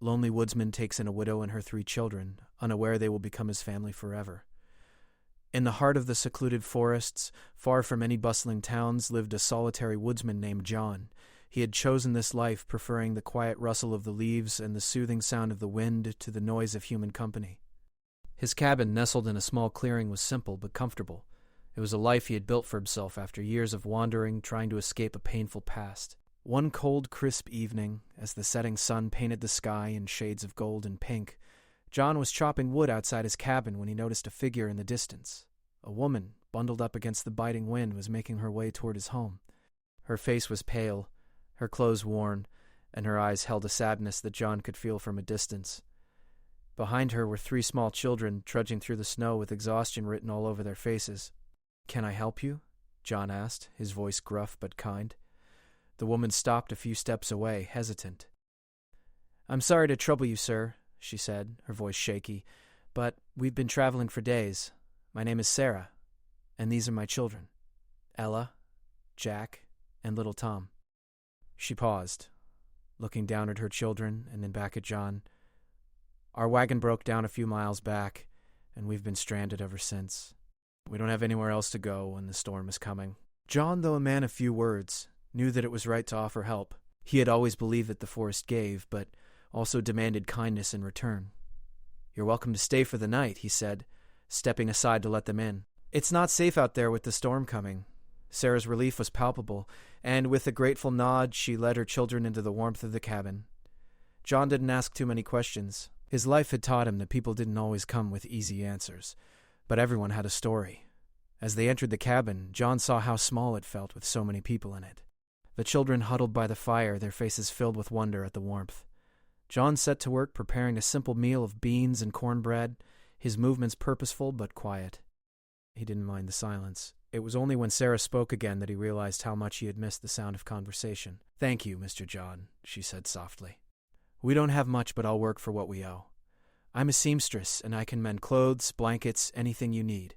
lonely woodsman takes in a widow and her 3 children, unaware they will become his family forever. In the heart of the secluded forests, far from any bustling towns, lived a solitary woodsman named John. He had chosen this life, preferring the quiet rustle of the leaves and the soothing sound of the wind to the noise of human company. His cabin, nestled in a small clearing, was simple but comfortable. It was a life he had built for himself after years of wandering, trying to escape a painful past. One cold, crisp evening, as the setting sun painted the sky in shades of gold and pink, John was chopping wood outside his cabin when he noticed a figure in the distance. A woman, bundled up against the biting wind, was making her way toward his home. Her face was pale, her clothes worn, and her eyes held a sadness that John could feel from a distance. Behind her were 3 small children, trudging through the snow with exhaustion written all over their faces. "Can I help you?" John asked, his voice gruff but kind. The woman stopped a few steps away, hesitant. "I'm sorry to trouble you, sir," she said, her voice shaky, "but we've been traveling for days. My name is Sarah, and these are my children, Ella, Jack, and little Tom." She paused, looking down at her children and then back at John. "Our wagon broke down a few miles back, and we've been stranded ever since. We don't have anywhere else to go when the storm is coming." John, though a man of few words, knew that it was right to offer help. He had always believed that the forest gave, but also demanded kindness in return. "You're welcome to stay for the night," he said, stepping aside to let them in. "It's not safe out there with the storm coming." Sarah's relief was palpable, and with a grateful nod, she led her children into the warmth of the cabin. John didn't ask too many questions. His life had taught him that people didn't always come with easy answers, but everyone had a story. As they entered the cabin, John saw how small it felt with so many people in it. The children huddled by the fire, their faces filled with wonder at the warmth. John set to work preparing a simple meal of beans and cornbread, his movements purposeful but quiet. He didn't mind the silence. It was only when Sarah spoke again that he realized how much he had missed the sound of conversation. "Thank you, Mr. John," she said softly. "We don't have much, but I'll work for what we owe. I'm a seamstress, and I can mend clothes, blankets, anything you need."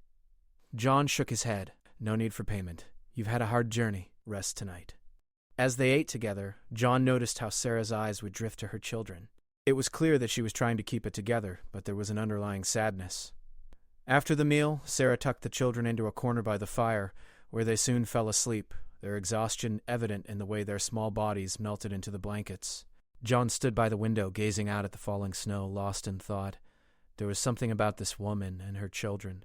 John shook his head. "No need for payment. You've had a hard journey. Rest tonight." As they ate together, John noticed how Sarah's eyes would drift to her children. It was clear that she was trying to keep it together, but there was an underlying sadness. After the meal, Sarah tucked the children into a corner by the fire, where they soon fell asleep, their exhaustion evident in the way their small bodies melted into the blankets. John stood by the window, gazing out at the falling snow, lost in thought. There was something about this woman and her children,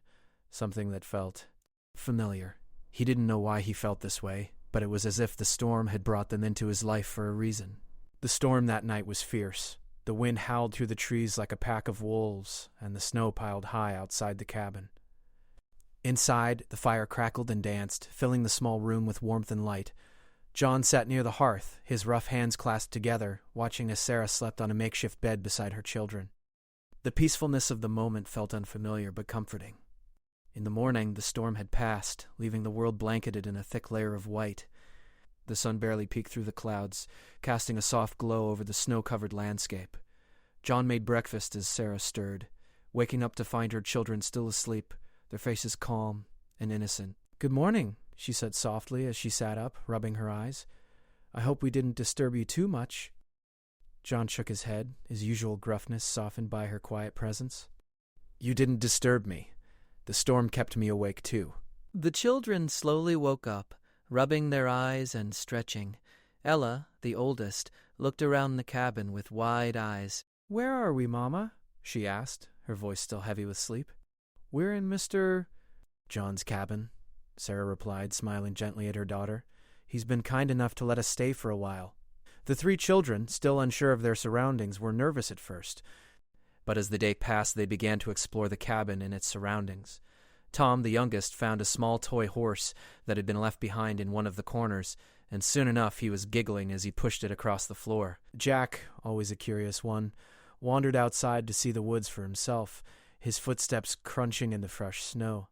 something that felt familiar. He didn't know why he felt this way, but it was as if the storm had brought them into his life for a reason. The storm that night was fierce. The wind howled through the trees like a pack of wolves, and the snow piled high outside the cabin. Inside, the fire crackled and danced, filling the small room with warmth and light. John sat near the hearth, his rough hands clasped together, watching as Sarah slept on a makeshift bed beside her children. The peacefulness of the moment felt unfamiliar but comforting. In the morning, the storm had passed, leaving the world blanketed in a thick layer of white. The sun barely peeked through the clouds, casting a soft glow over the snow-covered landscape. John made breakfast as Sarah stirred, waking up to find her children still asleep, their faces calm and innocent. "Good morning," she said softly as she sat up, rubbing her eyes. "I hope we didn't disturb you too much." John shook his head, his usual gruffness softened by her quiet presence. "You didn't disturb me. The storm kept me awake, too." The children slowly woke up, rubbing their eyes and stretching. Ella, the oldest, looked around the cabin with wide eyes. "Where are we, Mama?" she asked, her voice still heavy with sleep. "We're in Mr. John's cabin," Sarah replied, smiling gently at her daughter. "He's been kind enough to let us stay for a while." The 3 children, still unsure of their surroundings, were nervous at first, but as the day passed they began to explore the cabin and its surroundings. Tom, the youngest, found a small toy horse that had been left behind in one of the corners, and soon enough he was giggling as he pushed it across the floor. Jack, always a curious one, wandered outside to see the woods for himself, his footsteps crunching in the fresh snow.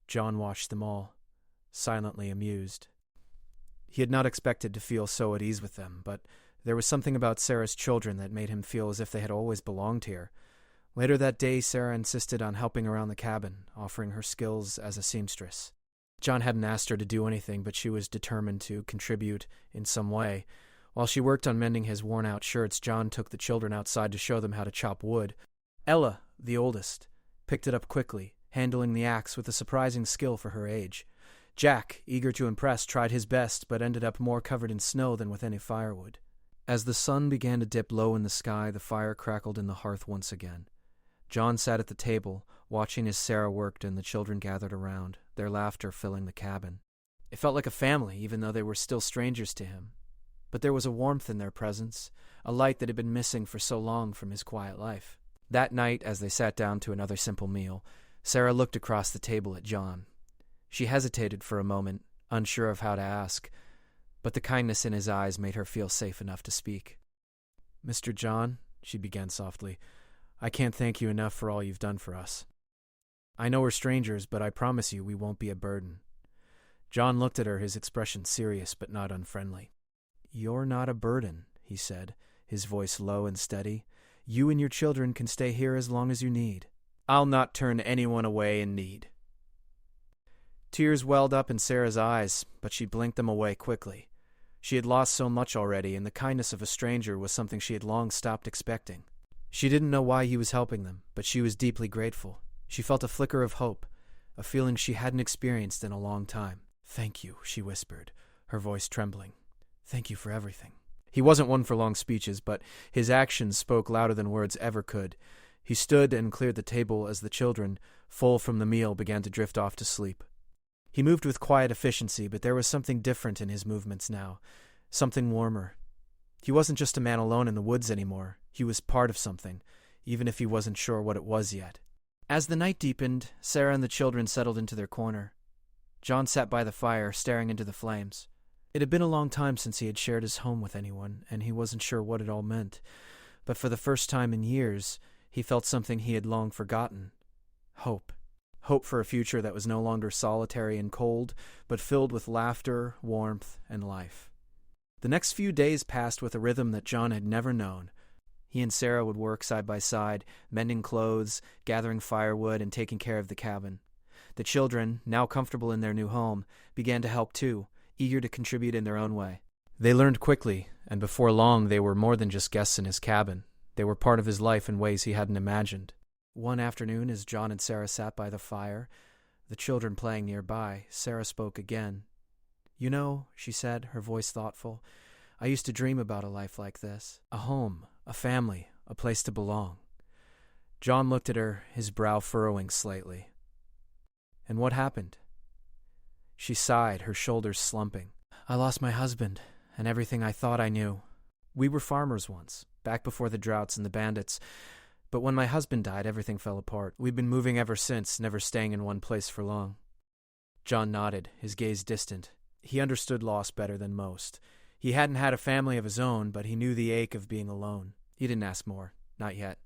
John watched them all, silently amused. He had not expected to feel so at ease with them, but there was something about Sarah's children that made him feel as if they had always belonged here. Later that day, Sarah insisted on helping around the cabin, offering her skills as a seamstress. John hadn't asked her to do anything, but she was determined to contribute in some way. While she worked on mending his worn-out shirts, John took the children outside to show them how to chop wood. Ella, the oldest, picked it up quickly, handling the axe with a surprising skill for her age. Jack, eager to impress, tried his best but ended up more covered in snow than with any firewood. As the sun began to dip low in the sky, the fire crackled in the hearth once again. John sat at the table, watching as Sarah worked and the children gathered around, their laughter filling the cabin. It felt like a family, even though they were still strangers to him. But there was a warmth in their presence, a light that had been missing for so long from his quiet life. That night, as they sat down to another simple meal, Sarah looked across the table at John. She hesitated for a moment, unsure of how to ask, but the kindness in his eyes made her feel safe enough to speak. "Mr. John," she began softly, "I can't thank you enough for all you've done for us. I know we're strangers, but I promise you we won't be a burden." John looked at her, his expression serious but not unfriendly. "You're not a burden," he said, his voice low and steady. "You and your children can stay here as long as you need. I'll not turn anyone away in need." Tears welled up in Sarah's eyes, but she blinked them away quickly. She had lost so much already, and the kindness of a stranger was something she had long stopped expecting. She didn't know why he was helping them, but she was deeply grateful. She felt a flicker of hope, a feeling she hadn't experienced in a long time. "Thank you," she whispered, her voice trembling. "Thank you for everything." He wasn't one for long speeches, but his actions spoke louder than words ever could. He stood and cleared the table as the children, full from the meal, began to drift off to sleep. He moved with quiet efficiency, but there was something different in his movements now, something warmer. He wasn't just a man alone in the woods anymore. He was part of something, even if he wasn't sure what it was yet. As the night deepened, Sarah and the children settled into their corner. John sat by the fire, staring into the flames. It had been a long time since he had shared his home with anyone, and he wasn't sure what it all meant. But for the first time in years, he felt something he had long forgotten. Hope. Hope for a future that was no longer solitary and cold, but filled with laughter, warmth, and life. The next few days passed with a rhythm that John had never known. He and Sarah would work side by side, mending clothes, gathering firewood, and taking care of the cabin. The children, now comfortable in their new home, began to help too, eager to contribute in their own way. They learned quickly, and before long they were more than just guests in his cabin. They were part of his life in ways he hadn't imagined. One afternoon, as John and Sarah sat by the fire, the children playing nearby, Sarah spoke again. "You know," she said, her voice thoughtful, "I used to dream about a life like this. A home, a family, a place to belong." John looked at her, his brow furrowing slightly. "And what happened?" She sighed, her shoulders slumping. "I lost my husband, and everything I thought I knew. We were farmers once, back before the droughts and the bandits. But when my husband died, everything fell apart. We've been moving ever since, never staying in one place for long." John nodded, his gaze distant. He understood loss better than most. He hadn't had a family of his own, but he knew the ache of being alone. He didn't ask more, not yet.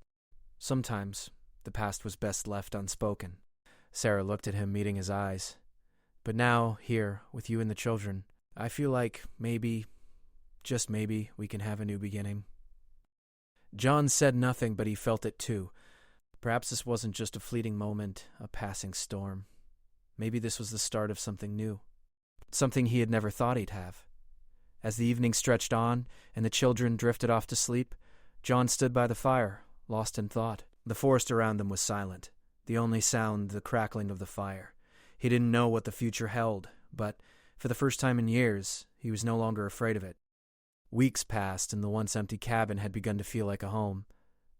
Sometimes the past was best left unspoken. Sarah looked at him, meeting his eyes. "But now, here, with you and the children, I feel like maybe, just maybe, we can have a new beginning." John said nothing, but he felt it too. Perhaps this wasn't just a fleeting moment, a passing storm. Maybe this was the start of something new. Something he had never thought he'd have. As the evening stretched on, and the children drifted off to sleep, John stood by the fire, lost in thought. The forest around them was silent, the only sound the crackling of the fire. He didn't know what the future held, but, for the first time in years, he was no longer afraid of it. Weeks passed, and the once empty cabin had begun to feel like a home.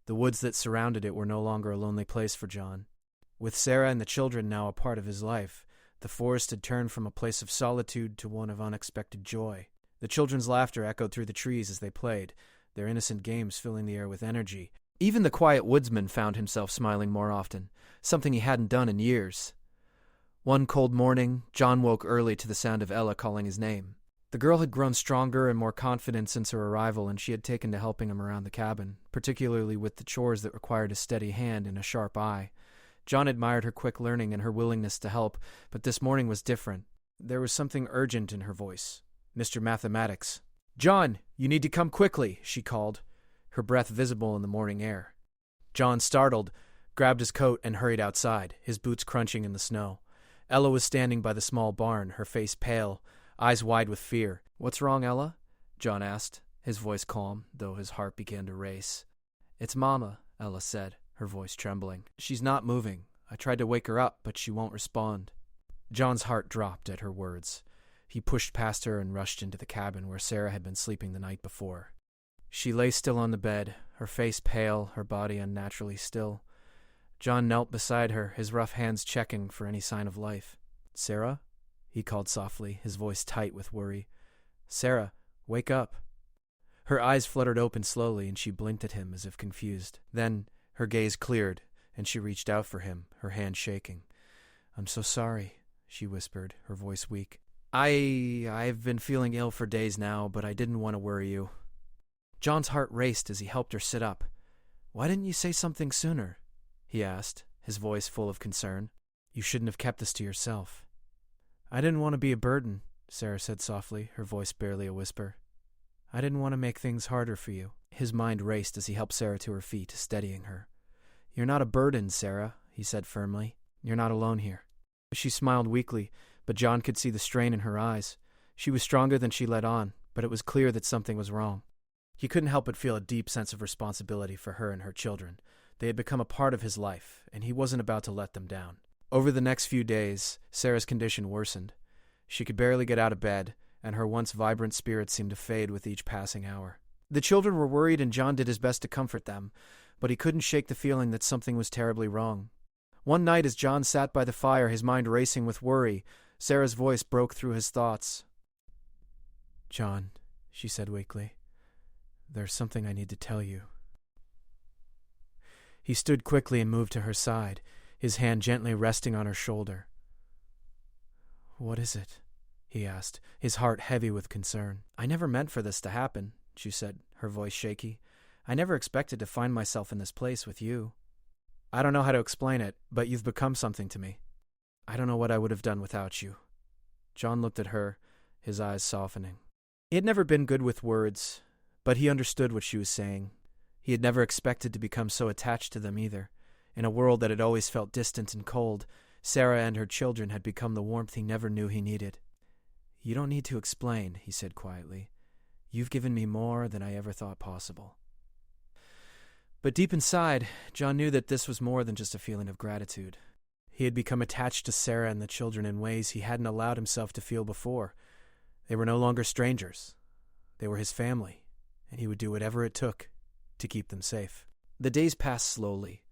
The woods that surrounded it were no longer a lonely place for John. With Sarah and the children now a part of his life, the forest had turned from a place of solitude to one of unexpected joy. The children's laughter echoed through the trees as they played, their innocent games filling the air with energy. Even the quiet woodsman found himself smiling more often, something he hadn't done in years. One cold morning, John woke early to the sound of Ella calling his name. The girl had grown stronger and more confident since her arrival, and she had taken to helping him around the cabin, particularly with the chores that required a steady hand and a sharp eye. John admired her quick learning and her willingness to help, but this morning was different. There was something urgent in her voice. Mr. Mathematics. "John, you need to come quickly," she called, her breath visible in the morning air. John, startled, grabbed his coat and hurried outside, his boots crunching in the snow. Ella was standing by the small barn, her face pale, eyes wide with fear. "What's wrong, Ella?" John asked. his voice calm, though his heart began to race. "It's Mama," Ella said, her voice trembling. "She's not moving. I tried to wake her up, but she won't respond." John's heart dropped at her words. He pushed past her and rushed into the cabin where Sarah had been sleeping the night before. She lay still on the bed, her face pale, her body unnaturally still. John knelt beside her, his rough hands checking for any sign of life. "Sarah?" he called softly, his voice tight with worry. "Sarah, wake up." Her eyes fluttered open slowly, and she blinked at him as if confused. Then her gaze cleared, and she reached out for him, her hand shaking. "I'm so sorry," she whispered, her voice weak. I've been feeling ill for days now, but I didn't want to worry you." John's heart raced as he helped her sit up. "Why didn't you say something sooner?" he asked, his voice full of concern. "You shouldn't have kept this to yourself." "I didn't want to be a burden," Sarah said softly, her voice barely a whisper. "I didn't want to make things harder for you." His mind raced as he helped Sarah to her feet, steadying her. "You're not a burden, Sarah," he said firmly. "You're not alone here." She smiled weakly, but John could see the strain in her eyes. She was stronger than she let on, but it was clear that something was wrong. He couldn't help but feel a deep sense of responsibility for her and her children. They had become a part of his life, and he wasn't about to let them down. Over the next few days, Sarah's condition worsened. She could barely get out of bed, and her once vibrant spirit seemed to fade with each passing hour. The children were worried, and John did his best to comfort them, but he couldn't shake the feeling that something was terribly wrong. One night, as John sat by the fire, his mind racing with worry, Sarah's voice broke through his thoughts. "John," she said weakly, "there's something I need to tell you." He stood quickly and moved to her side, his hand gently resting on her shoulder. "What is it?" he asked, his heart heavy with concern. "I never meant for this to happen," she said, her voice shaky. "I never expected to find myself in this place with you. I don't know how to explain it, but you've become something to me. I don't know what I would have done without you." John looked at her, his eyes softening. He had never been good with words, but he understood what she was saying. He had never expected to become so attached to them either. In a world that had always felt distant and cold, Sarah and her children had become the warmth he never knew he needed. "You don't need to explain," he said quietly. "You've given me more than I ever thought possible." But deep inside, John knew that this was more than just a feeling of gratitude. He had become attached to Sarah and the children in ways he hadn't allowed himself to feel before. They were no longer strangers. They were his family, and he would do whatever it took to keep them safe. The days passed slowly,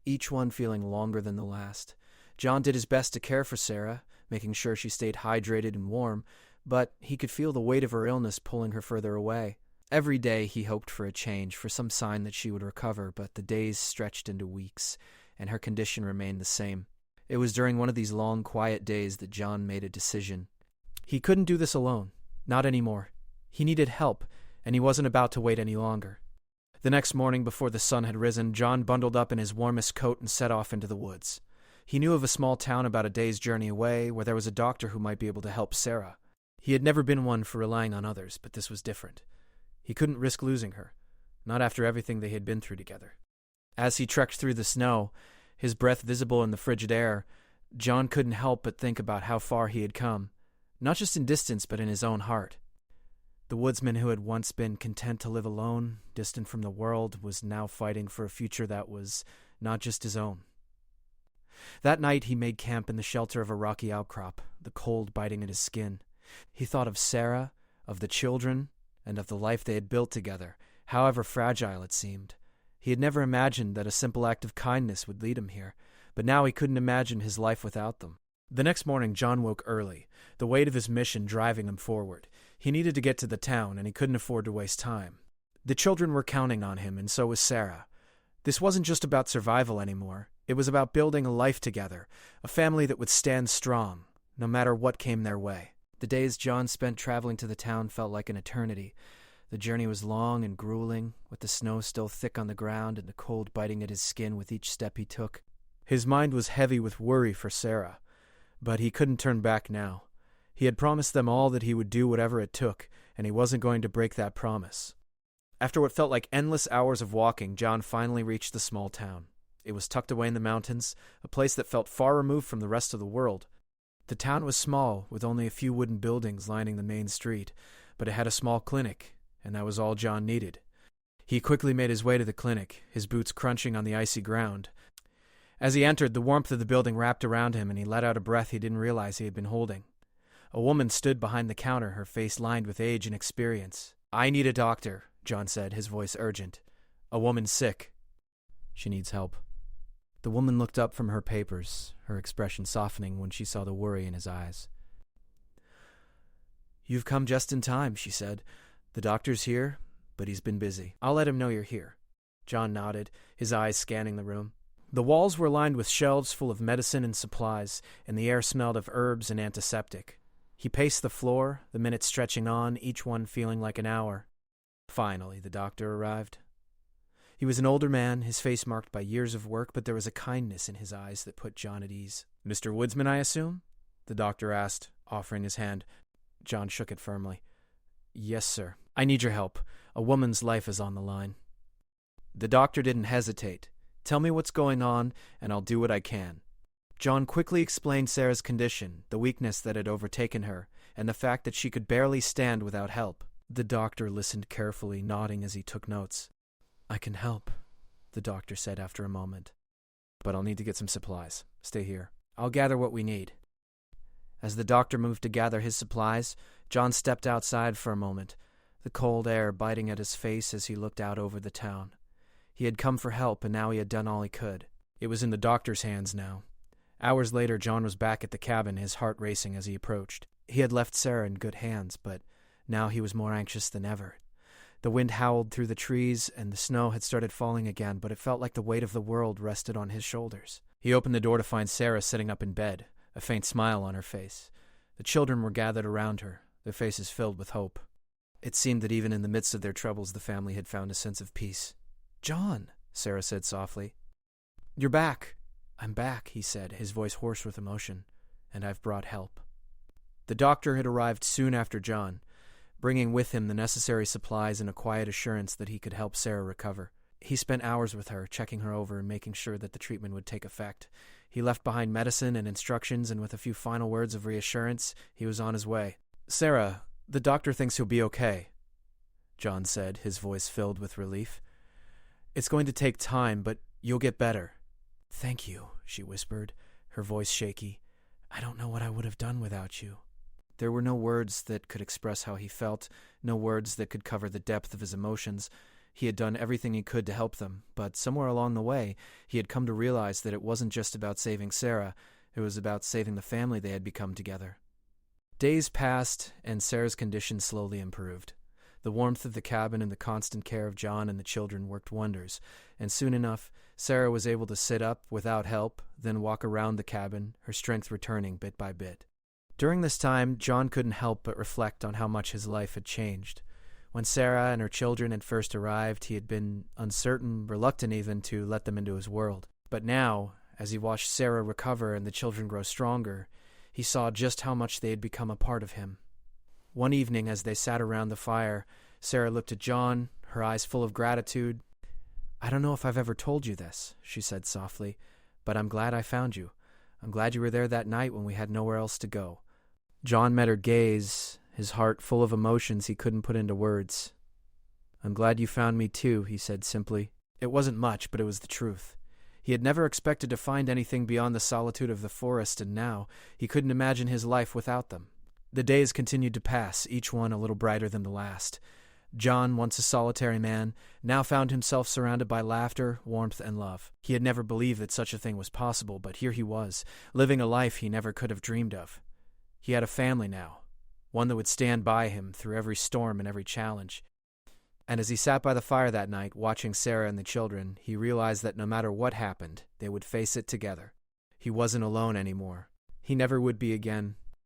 each one feeling longer than the last. John did his best to care for Sarah, making sure she stayed hydrated and warm, but he could feel the weight of her illness pulling her further away. Every day he hoped for a change, for some sign that she would recover, but the days stretched into weeks, and her condition remained the same. It was during one of these long, quiet days that John made a decision. He couldn't do this alone, not anymore. He needed help, and he wasn't about to wait any longer. The next morning, before the sun had risen, John bundled up in his warmest coat and set off into the woods. He knew of a small town about a day's journey away where there was a doctor who might be able to help Sarah. He had never been one for relying on others, but this was different. He couldn't risk losing her, not after everything they had been through together. As he trekked through the snow, his breath visible in the frigid air, John couldn't help but think about how far he had come, not just in distance but in his own heart. The woodsman who had once been content to live alone, distant from the world, was now fighting for a future that was not just his own. That night he made camp in the shelter of a rocky outcrop, the cold biting at his skin. He thought of Sarah, of the children, and of the life they had built together, however fragile it seemed. He had never imagined that a simple act of kindness would lead him here, but now he couldn't imagine his life without them. The next morning John woke early, the weight of his mission driving him forward. He needed to get to the town, and he couldn't afford to waste time. The children were counting on him, and so was Sarah. This wasn't just about survival anymore. It was about building a life together, a family that would stand strong, no matter what came their way. The days John spent traveling to the town felt like an eternity. The journey was long and grueling, with the snow still thick on the ground and the cold biting at his skin with each step he took. His mind was heavy with worry for Sarah, but he couldn't turn back now. He had promised them all that he would do whatever it took, and he wasn't going to break that promise. After what felt like endless hours of walking, John finally reached the small town. It was tucked away in the mountains, a place that felt far removed from the rest of the world. The town was small, with only a few wooden buildings lining the main street, but it had a small clinic, and that was all John needed. He quickly made his way to the clinic, his boots crunching on the icy ground. As he entered, the warmth of the building wrapped around him, and he let out a breath he didn't realize he had been holding. A woman stood behind the counter, her face lined with age and experience. "I need a doctor," John said, his voice urgent. "A woman's sick. She needs help." The woman looked up from her papers, her expression softening when she saw the worry in his eyes. "You've come just in time," she said. "The doctor's here, but he's been busy. I'll let him know you're here." John nodded, his eyes scanning the room. The walls were lined with shelves full of medicine and supplies, and the air smelled of herbs and antiseptic. He paced the floor, the minutes stretching on, each one feeling like an hour. Finally, the doctor arrived. He was an older man, his face marked by years of work, but there was a kindness in his eyes that put John at ease. "Mr. Woodsman, I assume?" the doctor asked, offering his hand. John shook it firmly. "Yes, sir. I need your help. A woman's life is on the line." The doctor didn't hesitate. "Tell me what's going on, and I'll do what I can." John quickly explained Sarah's condition, the weakness that had overtaken her, and the fact that she could barely stand without help. The doctor listened carefully, nodding as he took notes. "I can help," the doctor said after a moment. "But I'll need to get some supplies. Stay here. I'll gather what we need." As the doctor moved to gather his supplies, John stepped outside for a moment, the cold air biting at his face as he looked out over the town. He had come for help, and now he had done all he could. It was in the doctor's hands now. Hours later, John was back at the cabin, his heart racing as he approached. He had left Sarah in good hands, but now he was more anxious than ever. The wind howled through the trees, and the snow had started falling again, but it felt like the weight of the world rested on his shoulders. He opened the door to find Sarah sitting up in bed, a faint smile on her face. The children were gathered around her, their faces filled with hope. It seemed that even in the midst of their troubles, the family had found a sense of peace. "John," Sarah said softly. "You're back." "I'm back," he said, his voice hoarse with emotion, "and I've brought help." The doctor had arrived soon after John, bringing with him the necessary supplies and a quiet assurance that he could help Sarah recover. He spent hours with her, checking her over and making sure that the treatment would take effect. He left behind medicine and instructions, and with a few final words of reassurance, he was on his way. "Sarah, the doctor thinks he'll be okay," John said, his voice filled with relief. "It's going to take time, but you'll get better." "Thank you," she whispered, her voice shaky. "I don't know what I would have done without you." There were no words that could express how he felt, no words that could cover the depth of his emotions. He had done everything he could to help them, but somewhere along the way, he had come to realize that it wasn't just about saving Sarah, it was about saving the family they had become together. Days passed, and Sarah's condition slowly improved. The warmth of the cabin and the constant care of John and the children worked wonders, and soon enough, Sarah was able to sit up without help, then walk around the cabin, her strength returning bit by bit. During this time, John couldn't help but reflect on how much his life had changed. When Sarah and her children had first arrived, he had been uncertain, reluctant even, to let them into his world. But now, as he watched Sarah recover and the children grow stronger, he saw just how much they had become a part of him. One evening, as they sat around the fire, Sarah looked at John, her eyes full of gratitude. "I don't know if I've ever told you this," she said softly, "but I'm glad I found you. I'm glad you were there that night when we had nowhere else to go." John met her gaze, his heart full of emotions he couldn't put into words. "I'm glad you found me too," he said simply. It wasn't much, but it was the truth. He had never expected to find anything beyond the solitude of the forest, and now he couldn't imagine his life without them. The days continued to pass, each one a little brighter than the last. John, once a solitary man, now found himself surrounded by laughter, warmth, and love. He had never believed that such a thing was possible, but here he was, living a life he never could have dreamed of. He had a family now, one that would stand by him through every storm and every challenge. And as he sat by the fire that night, watching Sarah and the children, he realized that no matter what happened, they would face it together. He wasn't alone anymore. He never would be again,